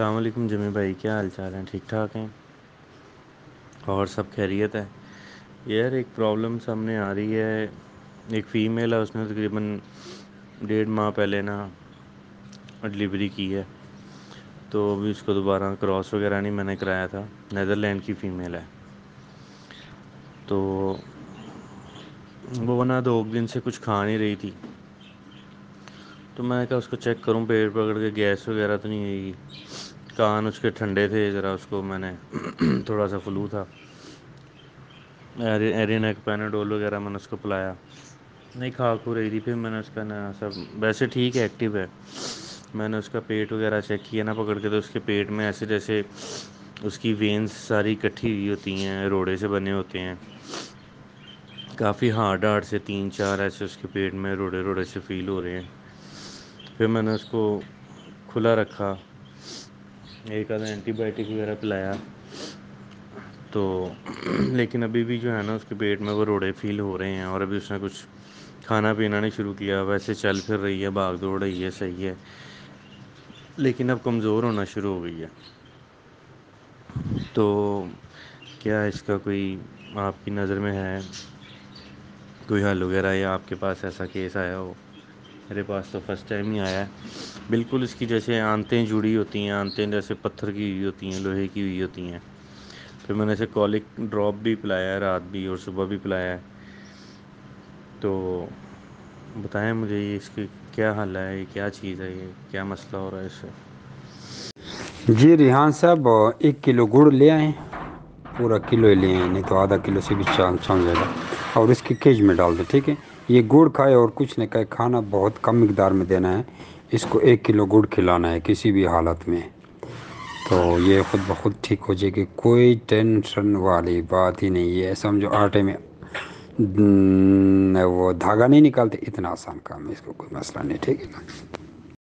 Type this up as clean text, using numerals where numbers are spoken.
السلام علیکم جمی بھائی، کیا حال چال ہیں؟ ٹھیک ٹھاک ہیں اور سب خیریت ہے؟ یار ایک پرابلم سامنے آ رہی ہے. ایک فیمیل ہے، اس نے تقریباً 1.5 ماہ پہلے نا ڈلیوری کی ہے. تو ابھی اس کو دوبارہ کراس وغیرہ نہیں میں نے کرایا تھا. نیدرلینڈ کی فیمیل ہے. تو وہ نا 2 دن سے کچھ کھا نہیں رہی تھی. تو میں کہا اس کو چیک کروں، پیٹ پکڑ کے گیس وغیرہ تو نہیں آئے گی. کان اس کے ٹھنڈے تھے ذرا، اس کو میں نے تھوڑا سا فلو تھا. ایرینیک پیناڈول وغیرہ میں نے اس کو پلایا، نہیں کھا کھو رہی تھی. پھر میں نے اس کا نا سب ویسے ٹھیک ہے، ایکٹیو ہے. میں نے اس کا پیٹ وغیرہ چیک کیا نا پکڑ کے، تو اس کے پیٹ میں ایسے جیسے اس کی وینس ساری اکٹھی ہوئی ہوتی ہیں، روڑے سے بنے ہوتے ہیں کافی ہارڈ ہارڈ سے. 3-4 ایسے اس کے پیٹ میں روڑے روڑے سے فیل ہو رہے ہیں. پھر میں نے اس کو کھلا رکھا، ایک آدھا اینٹی بائیوٹک وغیرہ پلایا. تو لیکن ابھی بھی جو ہے نا اس کے پیٹ میں وہ روڑے فیل ہو رہے ہیں. اور ابھی اس نے کچھ کھانا پینا نہیں شروع کیا. ویسے چل پھر رہی ہے، بھاگ دوڑ رہی ہے، صحیح ہے، لیکن اب کمزور ہونا شروع ہو گئی ہے. تو کیا اس کا کوئی آپ کی نظر میں ہے کوئی حل وغیرہ، یا آپ کے پاس ایسا کیس آیا ہو؟ میرے پاس تو فرسٹ ٹائم ہی آیا ہے. بالکل اس کی جیسے آنتیں جڑی ہوتی ہیں، آنتیں جیسے پتھر کی ہوئی ہوتی ہیں، لوہے کی ہوئی ہوتی ہیں. پھر میں نے اسے کولک ڈراپ بھی پلایا ہے، رات بھی اور صبح بھی پلایا ہے. تو بتائیں مجھے یہ اس کی کیا حل ہے، یہ کیا چیز ہے، یہ کیا مسئلہ ہو رہا ہے اس سے؟ جی ریحان صاحب، 1 کلو گڑ لے آئیں. پورا کلو ہی لے آئیں، نہیں تو آدھا کلو سے بھی چل جائے گا. اور اس کی کیج میں ڈال دو، ٹھیک ہے. یہ گڑ کھائے اور کچھ نہیں کھائے، کھانا بہت کم مقدار میں دینا ہے. اس کو 1 کلو گڑ کھلانا ہے کسی بھی حالت میں. تو یہ خود بخود ٹھیک ہو جائے گی، کوئی ٹینشن والی بات ہی نہیں ہے. سمجھو آٹے میں وہ دھاگا نہیں نکالتے، اتنا آسان کام ہے، اس کو کوئی مسئلہ نہیں، ٹھیک ہے نا.